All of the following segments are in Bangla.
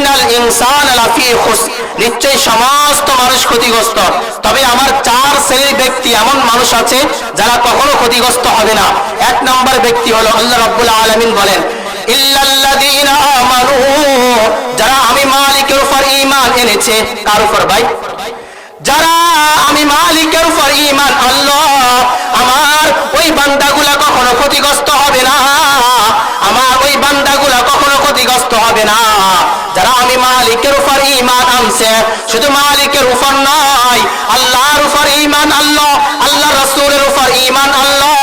ইন্নাল ইনসানা লাফি খুসর, নিশ্চয়ই সমস্ত মানুষ ক্ষতিগ্রস্ত, তবে আমার চার শ্রেণীর ব্যক্তি এমন মানুষ আছে যারা কখনো ক্ষতিগ্রস্ত হবে না। এক নম্বর ব্যক্তি হলো আল্লাহ রাব্বুল আলামিন বলেন ইল্লাল্লাযীনা আমানু, যারা আমি মালিকের উপর ঈমান এনেছে। কার উপর ভাই? যারা আমি মালিকের উপর ঈমান আনলো, আমার ওই বান্দাগুলা কখনো ক্ষতিগ্রস্ত হবে না, আমার ওই বান্দাগুলা কখনো ক্ষতিগ্রস্ত হবে না। যারা আমি মালিকের উপর ঈমান আনছে, শুধু মালিকের উপর নয়, আল্লাহর উপর ঈমান আনলো, আল্লাহ রাসূলের উপর ঈমান আনলো,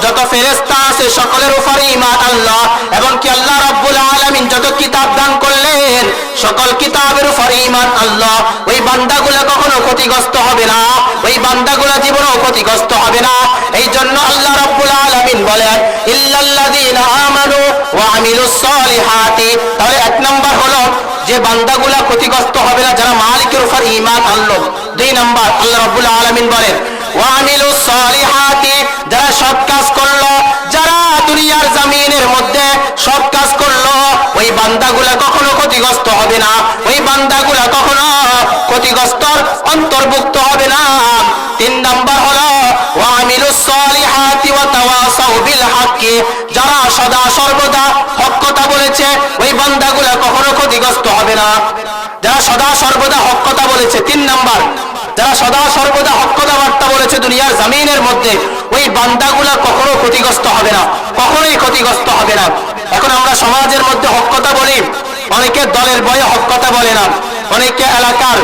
যত ফেরেশতা আছে সকলের উপর ঈমান আনলো, এবং কি আল্লাহ রাব্বুল আলামিন যত কিতাব দান করলেন সকল কিতাবের উপর ঈমান আনলো, ওই বান্দাগুলা কখনো ক্ষতিগ্রস্ত হবে না, ওই বান্দাগুলা জীবনেও ক্ষতিগ্রস্ত হবে না। এই জন্য আল্লাহ রাব্বুল আলামিন বলেন ইল্লাল্লাযীনা আমানু ওয়া আমিলুস সালিহাতি। তাহলে এক নাম্বার হলো যে বান্দাগুলা ক্ষতিগ্রস্ত হবে না যারা মালিকের উপর ঈমান আনলো। দুই নাম্বার আল্লাহ রাব্বুল আলামিন বলেন ওয়া আমিলুস সালিহাতি, যারা সৎ কাজ করলো, যারা দুনিয়ার জমিনের মধ্যে সৎ কাজ করলো, ওই বান্দাগুলা কখনো ক্ষতিগ্রস্ত হবে না, ওই বান্দাগুলা কখনো ক্ষতিগ্রস্তর অন্তর্ভুক্ত হবে না। তিন নাম্বার হলো ওয়া আমিলুস সালিহাতি ওয়া তাওয়াসাউ বিল হাক্কি, যারা সদা সর্বদা হক কথা বলেছে, ওই বান্দাগুলা কখনো ক্ষতিগ্রস্ত হবে না। যারা সদা সর্বদা হক কথা বলেছে, তিন নাম্বার, যারা সদা সর্বদা হক কথাবার্তা বলেছে দুনিয়ার জমিনের মধ্যে, ওই বান্দাগুলা কখনো ক্ষতিগ্রস্ত হবে না, কখনোই ক্ষতিগ্রস্ত হবে না। এখন আমরা সমাজের মধ্যে হক কথা বলি, অনেকে দলের বয়ে হক কথা বলে না, অনেকে এলাকার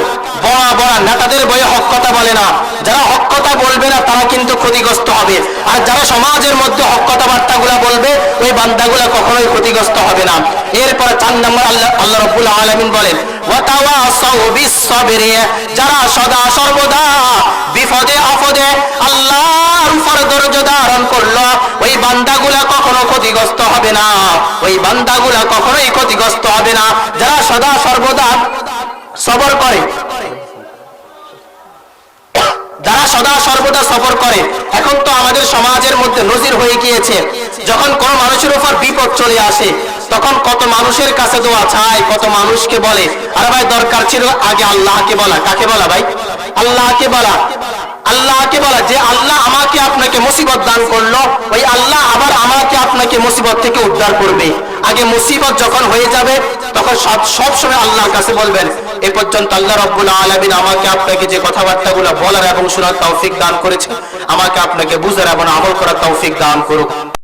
বড় বড় নেতাদের বয়ে হক কথা বলে না। যারা হক কথা বলবে না তারা কিন্তু ক্ষতিগ্রস্ত হবে, আর যারা সমাজের মধ্যে হক কথাবার্তাগুলা বলবে ওই বান্দাগুলা কখনোই ক্ষতিগ্রস্ত হবে না। এরপর 4 নম্বর আল্লাহ রাব্বুল আলামিন বলেন ওয়া তাওয়াসাউ বিস সাবরি, যারা সদা সর্বদা বিপদে আপদে আল্লাহর উপর ধৈর্য ধারণ করলো, ওই বান্দাগুলা কখনো ক্ষতিগ্রস্ত হবে না, ওই বান্দাগুলা কখনোই ক্ষতিগ্রস্ত হবে না। যারা সদা সর্বদা সবর করে, যারা সদা সর্বদা সবর করে। এখন তো আমাদের সমাজের মধ্যে নজির হয়ে গিয়েছে, যখন কোন মানুষের উপর বিপদ চলে আসে তখন কত মানুষের কাছে দোয়া চায়, কত মানুষকে বলে। আরে ভাই দরকার ছিল আগে আল্লাহকে বলা। কাকে বলা ভাই? আল্লাহকে বলা। আল্লাহকে বলা যে আল্লাহ আমাকে আপনাকে মুসিবত দান করলো, ওই আল্লাহ আবার আমাকে আপনাকে মুসিবত থেকে উদ্ধার করবে। আগে মুসিবত যখন হয়ে যাবে তখন সব সময় আল্লাহর কাছে বলবেন। এ পর্যন্ত আল্লাহ রাব্বুল আলামিন আমাকে আপনাকে যে কথাবার্তাগুলো বলার এবং শোনার তৌফিক দান করেছে, আমাকে আপনাকে বুঝার এবং আমল করার তৌফিক দান করুক।